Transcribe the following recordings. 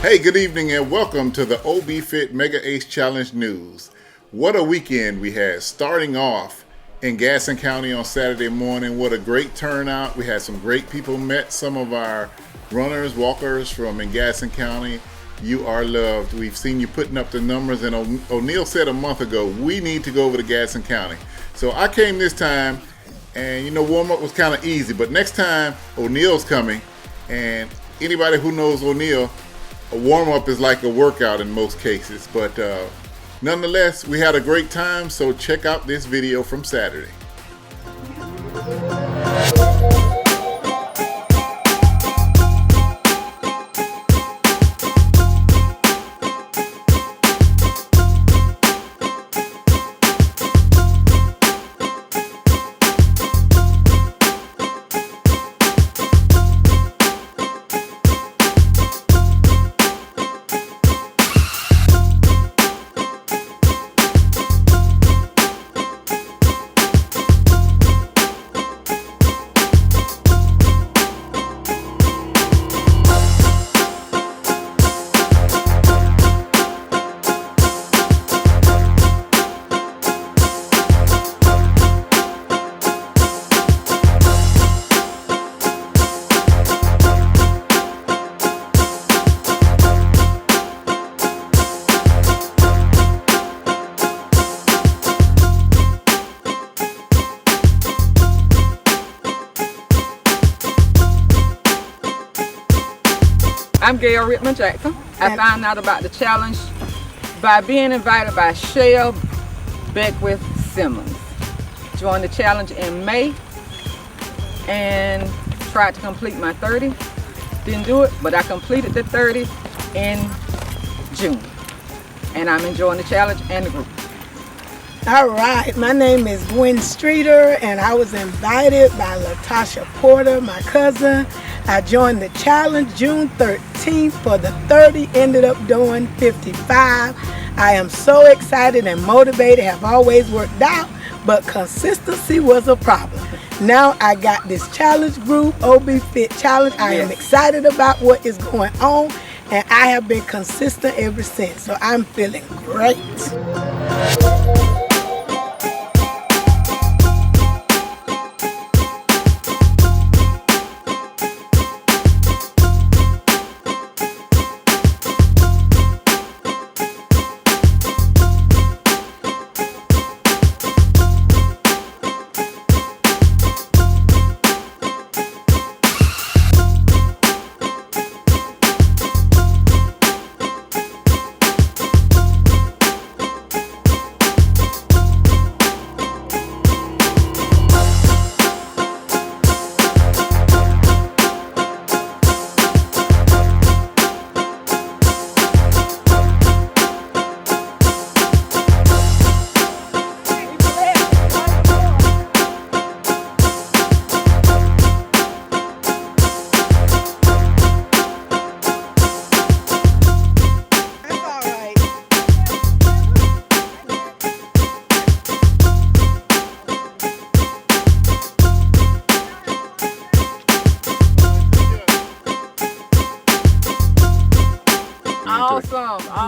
Hey, good evening and welcome to the OB Fit Mega Ace Challenge News. What a weekend we had, starting off in Gadsden County on Saturday morning. What a great turnout. We had some great people, met some of our runners, walkers from in Gadsden County. You are loved. We've seen you putting up the numbers, and O'Neill said a month ago, we need to go over to Gadsden County. So I came this time, and warm-up was kind of easy, but next time O'Neill's coming, and anybody who knows O'Neill, a warm-up is like a workout in most cases, but nonetheless, we had a great time, so check out this video from Saturday. I'm Gail Rickman Jackson. I found out about the challenge by being invited by Shell Beckwith Simmons. Joined the challenge in May and tried to complete my 30. Didn't do it, but I completed the 30 in June. And I'm enjoying the challenge and the group. All right, my name is Gwen Streeter, and I was invited by Latasha Porter, my cousin. I joined the challenge June 13th for the 30, ended up doing 55. I am so excited and motivated, have always worked out, but consistency was a problem. Now I got this challenge group, OB Fit Challenge. I am excited about what is going on, and I have been consistent ever since, so I'm feeling great.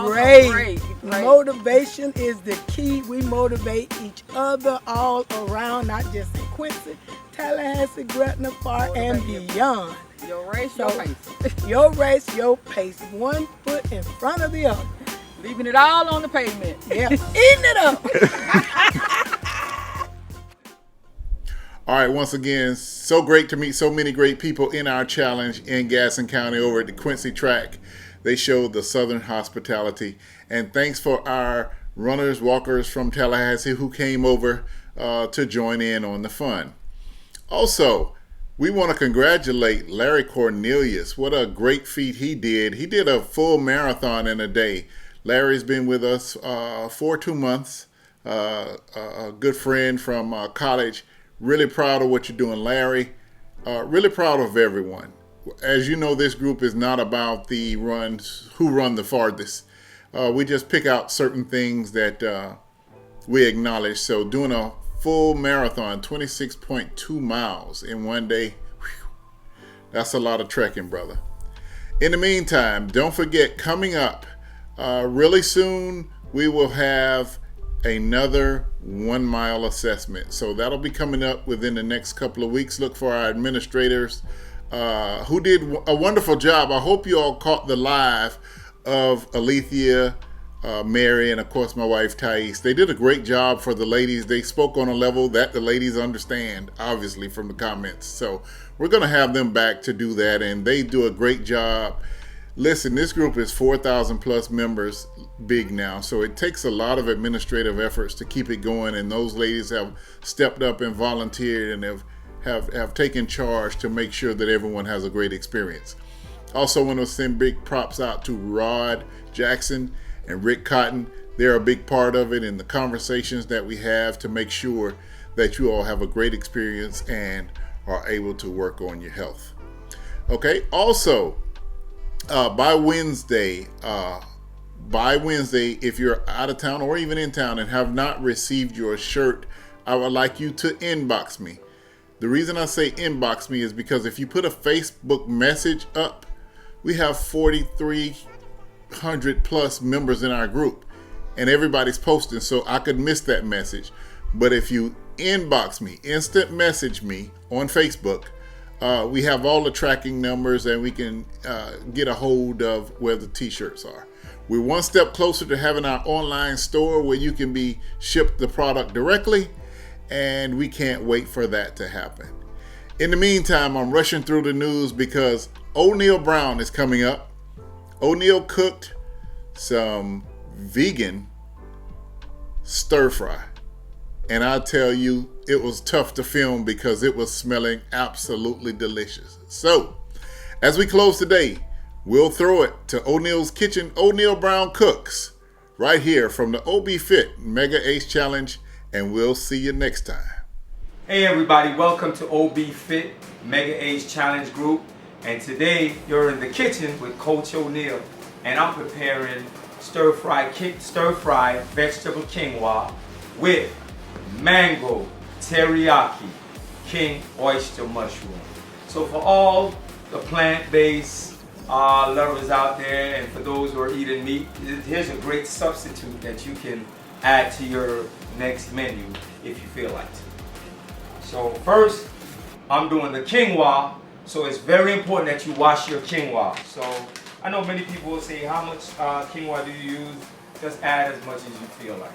Great. Motivation is the key. We motivate each other all around, not just in Quincy, Tallahassee, Gretna, Far, and beyond. Your race, your pace. Your race, your pace. One foot in front of the other. Leaving it all on the pavement. Yeah, eating it up. All right, once again, so great to meet so many great people in our challenge in Gadsden County over at the Quincy track. They showed the Southern hospitality. And thanks for our runners, walkers from Tallahassee who came over to join in on the fun. Also, we want to congratulate Larry Cornelius. What a great feat he did. He did a full marathon in a day. Larry's been with us for 2 months. A good friend from college. Really proud of what you're doing, Larry. Really proud of everyone. As you know, this group is not about the runs, who run the farthest. We just pick out certain things that we acknowledge. So doing a full marathon, 26.2 miles in one day, whew, that's a lot of trekking, brother. In the meantime, don't forget, coming up really soon, we will have another 1 mile assessment. So that'll be coming up within the next couple of weeks. Look for our administrators who did a wonderful job. I hope you all caught the live of Alethea, Mary, and of course my wife Thais. They did a great job for the ladies. They spoke on a level that the ladies understand, obviously, from the comments. So we're going to have them back to do that, and they do a great job. Listen, this group is 4,000 plus members big now, so it takes a lot of administrative efforts to keep it going, and those ladies have stepped up and volunteered and have taken charge to make sure that everyone has a great experience. Also want to send big props out to Rod Jackson and Rick Cotton. They're a big part of it in the conversations that we have to make sure that you all have a great experience and are able to work on your health. Okay, also, by Wednesday, if you're out of town or even in town and have not received your shirt, I would like you to inbox me. The reason I say inbox me is because if you put a Facebook message up, we have 4,300 plus members in our group and everybody's posting, so I could miss that message. But if you inbox me, instant message me on Facebook, we have all the tracking numbers and we can get a hold of where the t-shirts are. We're one step closer to having our online store where you can be shipped the product directly, and we can't wait for that to happen. In the meantime, I'm rushing through the news because O'Neal Brown is coming up. O'Neal cooked some vegan stir fry, and I tell you, it was tough to film because it was smelling absolutely delicious. So, as we close today, we'll throw it to O'Neal's Kitchen. O'Neal Brown cooks right here from the OB Fit Mega Ace Challenge, and we'll see you next time. Hey everybody, welcome to OB Fit Mega Ace Challenge Group. And today you're in the kitchen with Coach O'Neal, and I'm preparing stir fried vegetable quinoa with mango teriyaki king oyster mushroom. So for all the plant-based lovers out there, and for those who are eating meat, here's a great substitute that you can add to your next menu if you feel like it. So first, I'm doing the quinoa, so it's very important that you wash your quinoa. So I know many people will say, how much quinoa do you use? Just add as much as you feel like.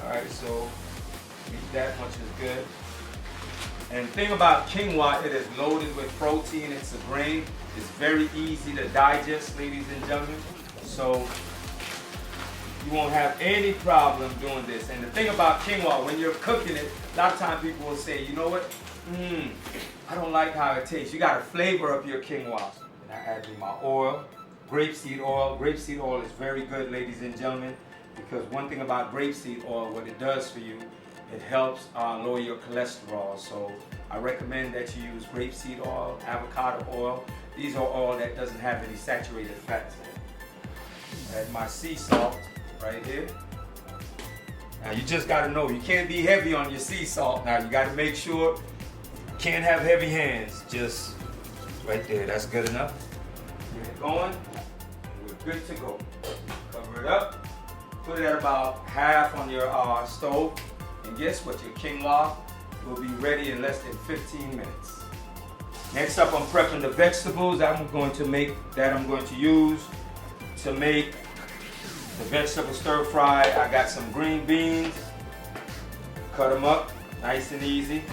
All right, so that much is good. And the thing about quinoa, it is loaded with protein. It's a grain. It's very easy to digest, ladies and gentlemen. So you won't have any problem doing this. And the thing about quinoa, when you're cooking it, a lot of times people will say, you know what? I don't like how it tastes. You got to flavor up your quinoa. And I add in my oil, grapeseed oil. Grapeseed oil is very good, ladies and gentlemen, because one thing about grapeseed oil, what it does for you, it helps lower your cholesterol. So I recommend that you use grapeseed oil, avocado oil. These are oil that doesn't have any saturated fats in it. Add my sea salt right here. Now you just got to know, you can't be heavy on your sea salt. Now you got to make sure you can't have heavy hands. Just right there, that's good enough. Get it going, and we're good to go. Cover it up, put it at about half on your stove, and guess what? Your quinoa will be ready in less than 15 minutes. Next up, I'm prepping the vegetables that I'm going to use to make the vegetable stir fry. I got some green beans. Cut them up nice and easy,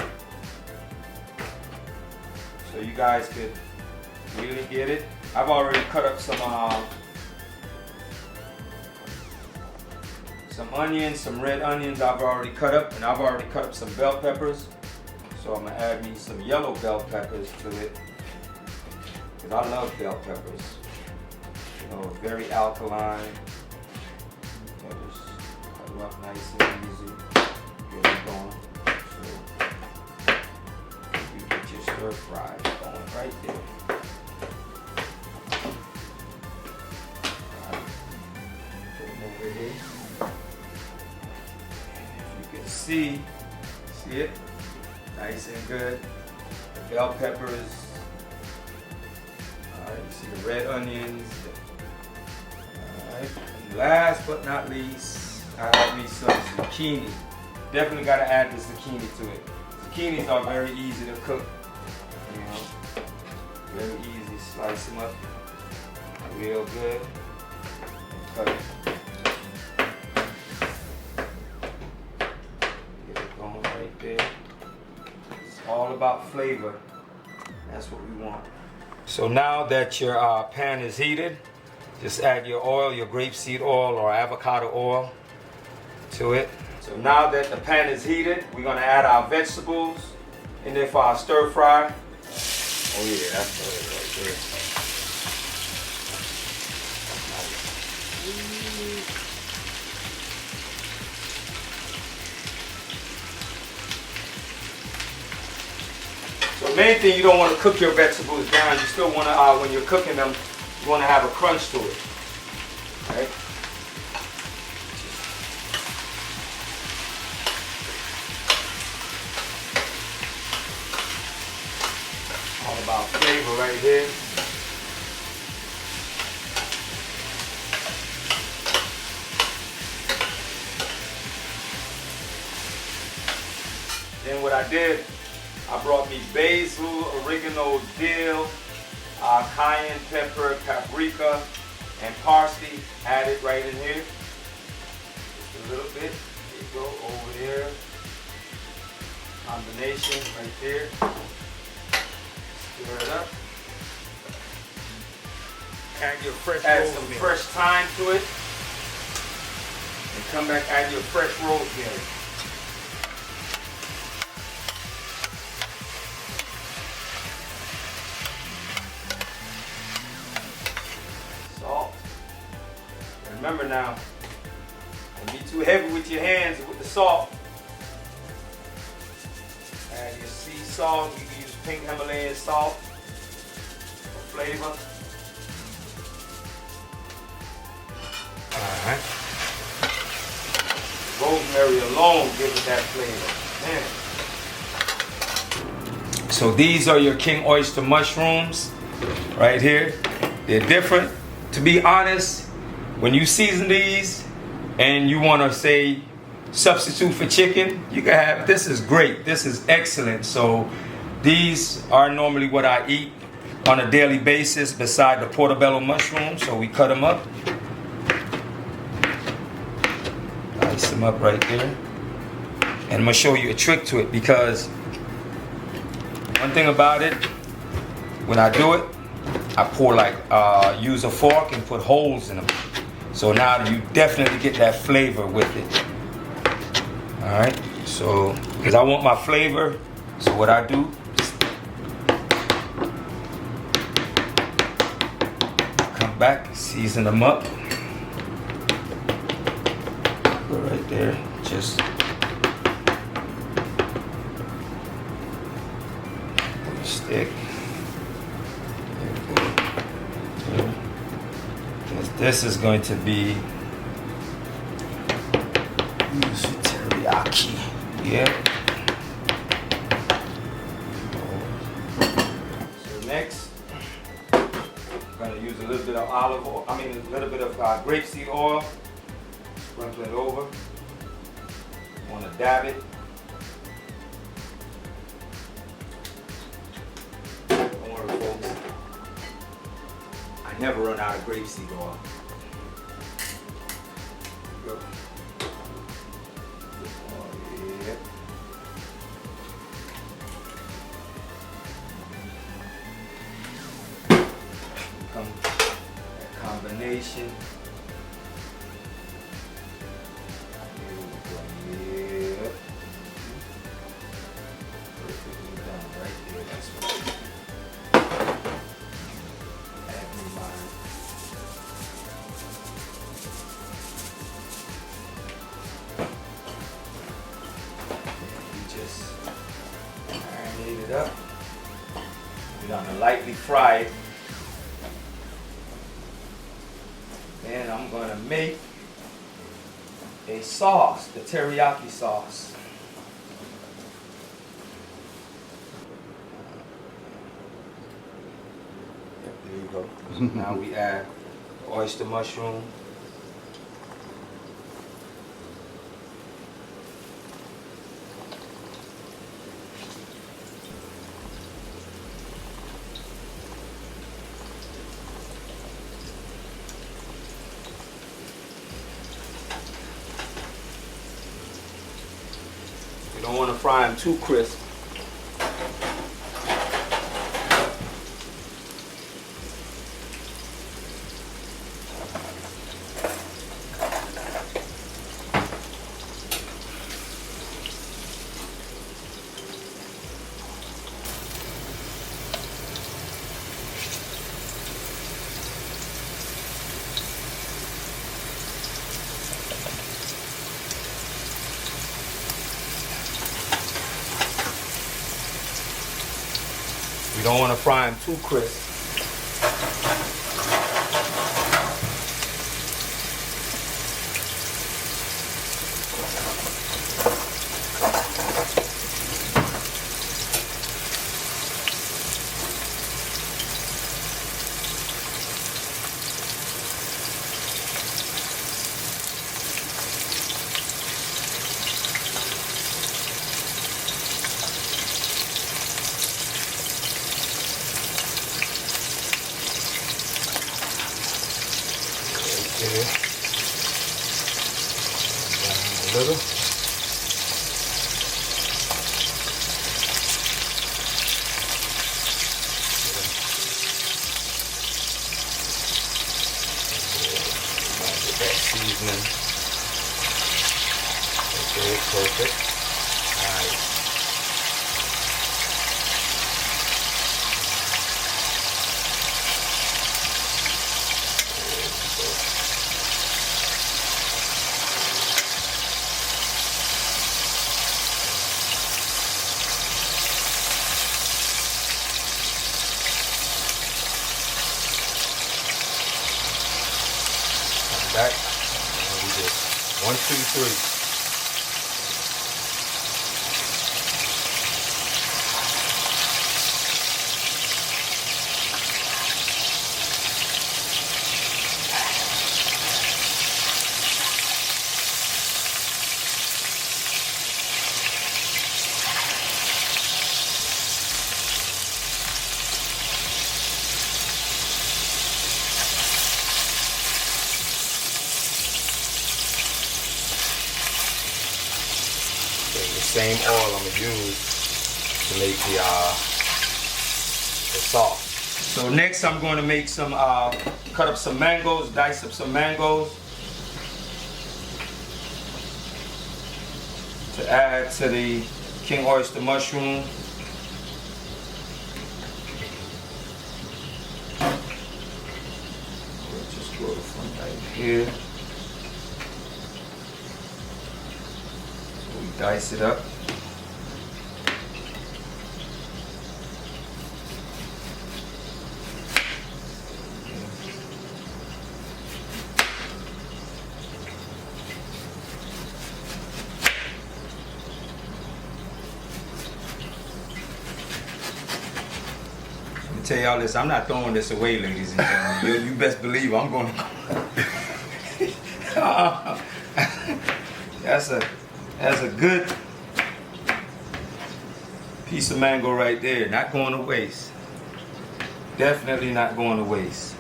so you guys could really get it. I've already cut up some onions, some red onions I've already cut up, and I've already cut up some bell peppers. So I'm gonna add me some yellow bell peppers to it, because I love bell peppers. You know, very alkaline. Just cut them up nice and easy. Get it going. So you get your stir fry going right there. Put them over here. See it? Nice and good. The bell peppers. Alright, see the red onions. Alright, and last but not least, I have me some zucchini. Definitely got to add the zucchini to it. Zucchinis are very easy to cook. You know, very easy. Slice them up real good. Cut it. Get it going right there. It's all about flavor. That's what we want. So now that your pan is heated, just add your oil, your grapeseed oil or avocado oil to it. So now that the pan is heated, we're gonna add our vegetables in there for our stir fry. Oh yeah, that's good right there. So main thing, you don't want to cook your vegetables down. You still want to, when you're cooking them, you want to have a crunch to it. Right? All about flavor right here. Then what I did, I brought me basil, oregano, dill, cayenne pepper, paprika, and parsley. Add it right in here. Just a little bit. There you go, over there. Combination right there. Stir it up. Add some fresh thyme to it. And come back, add your fresh rosemary. Salt. And remember now, don't be too heavy with your hands with the salt. Add your sea salt. You can use pink Himalayan salt for flavor. Alright. Rosemary alone gives it that flavor. Man. So these are your king oyster mushrooms right here. They're different. To be honest, when you season these and you want to say substitute for chicken, you can have, this is great. This is excellent. So these are normally what I eat on a daily basis beside the portobello mushrooms. So we cut them up. Dice them up right there. And I'm going to show you a trick to it, because one thing about it, when I do it, I pour use a fork and put holes in them. So now you definitely get that flavor with it. All right, so because I want my flavor, so what I do, come back, season them up. Go right there, just stick. This is going to be teriyaki. Yeah. So next, I'm going to use a little bit of olive oil. I mean, a little bit of grapeseed oil. Sprinkle it over. Want to dab it. Don't worry, folks. I never run out of grapeseed oil. Go. Oh, yeah. Come that combination. Yeah. Perfectly done right there. That's what. Marinate it up. We're gonna lightly fry it. Then I'm gonna make a sauce, the teriyaki sauce. There you go. Now we add oyster mushroom. You don't want to fry them too crisp. You don't want to fry them too crisp. Okay. Down a little. Get that seasoning. Okay, perfect. All right. Back. And we did 1, 2, 3. The same oil I'm gonna use to make the sauce. So next I'm going to make some cut up some mangoes, dice up some mangoes to add to the king oyster mushroom. We'll just throw the front right here. Dice it up. Let me tell y'all this, I'm not throwing this away, ladies and gentlemen. You best believe I'm going to. That's a good piece of mango right there. Not going to waste. Definitely not going to waste.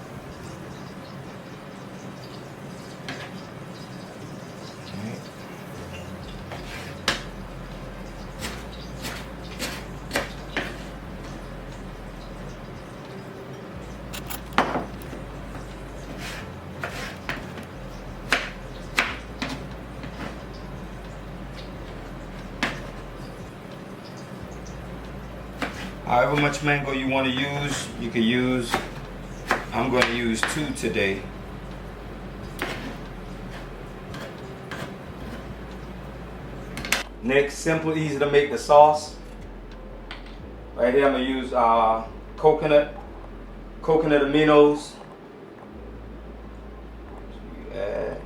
However much mango you want to use, you can use. I'm going to use 2 today. Next, simple, easy to make the sauce. Right here I'm going to use coconut aminos. So you add.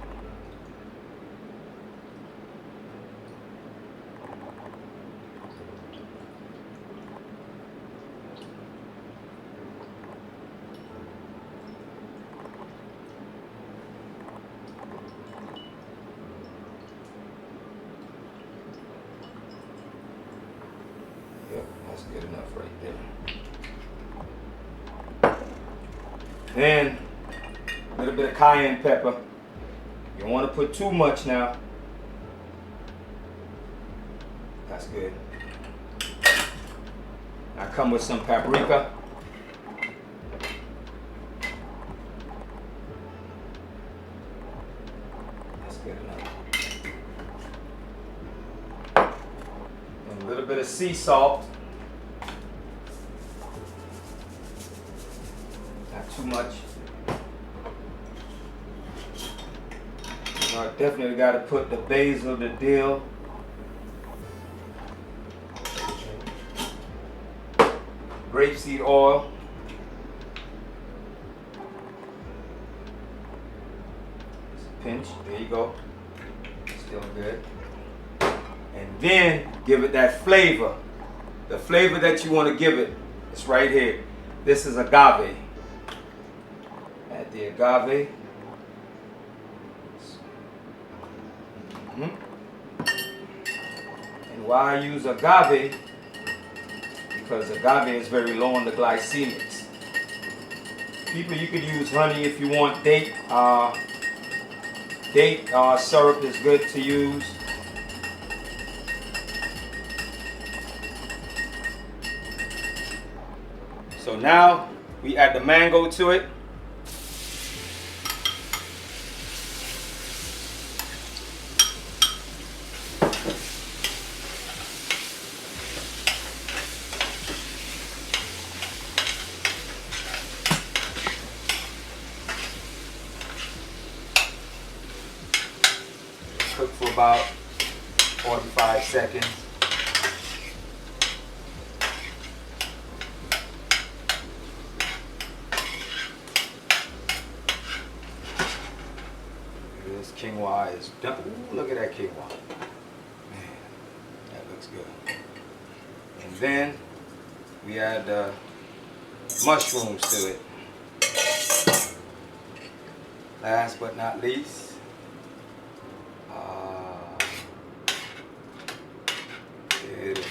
That's good enough right there. Then a little bit of cayenne pepper. You don't want to put too much now. That's good. I come with some paprika. That's good enough. And a little bit of sea salt. Not too much. I definitely got to put the basil, the dill. Grapeseed oil. Just a pinch. There you go. Still good. And then give it that flavor. The flavor that you want to give it is right here. This is agave. Add the agave. And why I use agave? Because agave is very low on the glycemics. People, you could use honey if you want. Date syrup is good to use. So now we add the mango to it. Cook for about 45 seconds. This quinoa is done. Ooh, look at that quinoa. Man, that looks good. And then we add the mushrooms to it. Last but not least, it is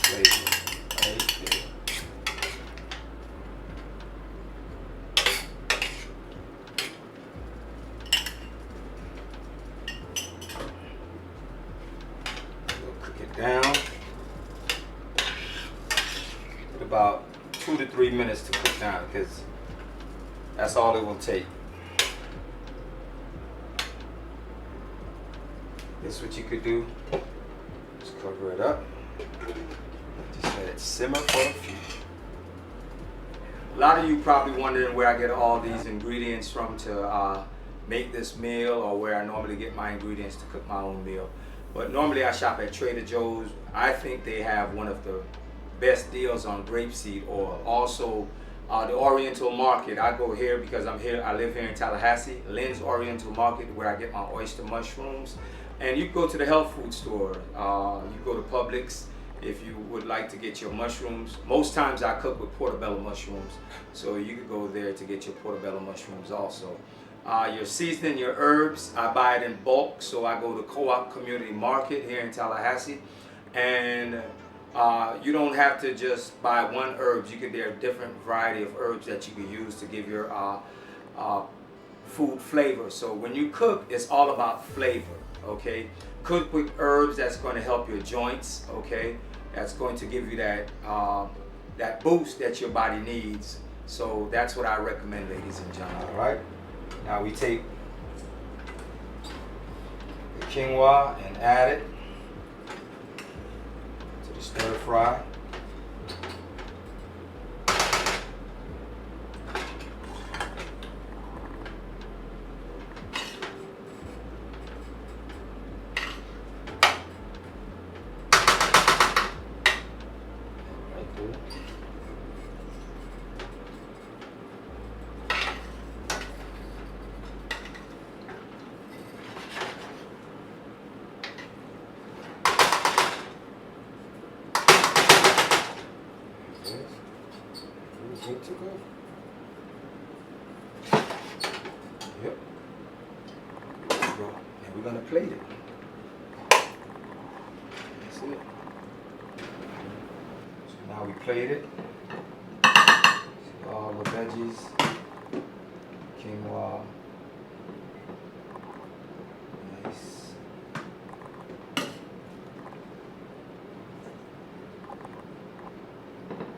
flavor right there. We'll cook it down. With about 2 to 3 minutes to cook down, because that's all it will take. This is what you could do. Just cover it up. Just let it simmer for a few. A lot of you probably wondering where I get all these ingredients from to make this meal, or where I normally get my ingredients to cook my own meal. But normally I shop at Trader Joe's. I think they have one of the best deals on grapeseed oil. Also, the Oriental Market. I go here because I'm here. I live here in Tallahassee. Lynn's Oriental Market, where I get my oyster mushrooms. And you go to the health food store. You go to Publix if you would like to get your mushrooms. Most times I cook with portobello mushrooms, so you could go there to get your portobello mushrooms also. Your seasoning, your herbs, I buy it in bulk, so I go to Co-op Community Market here in Tallahassee. And you don't have to just buy one herbs. There are different variety of herbs that you can use to give your food flavor. So when you cook, it's all about flavor. Okay, cook with herbs that's going to help your joints. Okay, that's going to give you that that boost that your body needs. So that's what I recommend, ladies and gentlemen. All right, now we take the quinoa and add it to the stir fry. Good to go. Yep. There we go. And we're gonna plate it. That's it. we played it. See all the veggies, quinoa. Nice.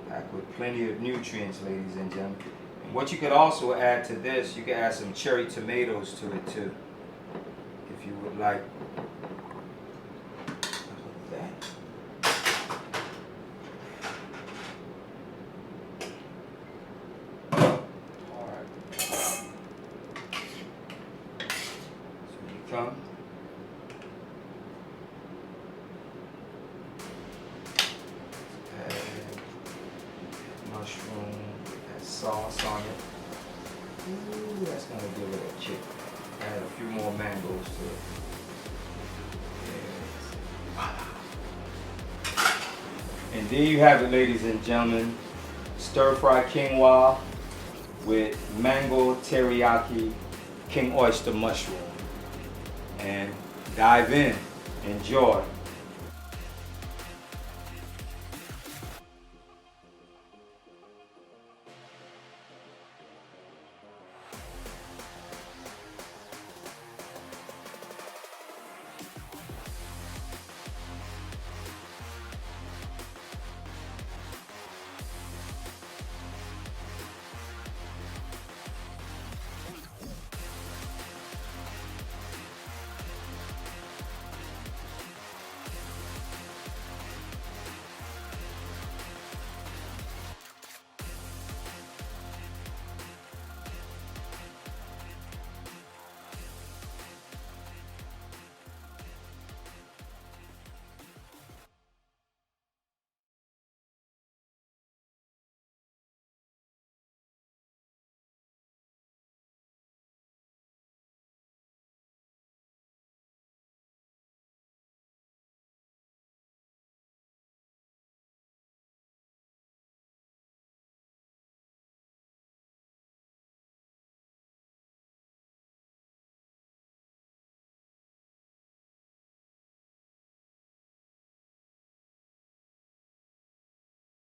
Packed with plenty of nutrients, ladies and gentlemen. And what you could also add to this, you could add some cherry tomatoes to it too, if you would like. Come. Add mushroom, add sauce on it. Ooh, that's gonna give it a kick. Add a few more mangoes to it. Yes. And there you have it, ladies and gentlemen. Stir-fried quinoa with mango teriyaki king oyster mushroom. And dive in, enjoy.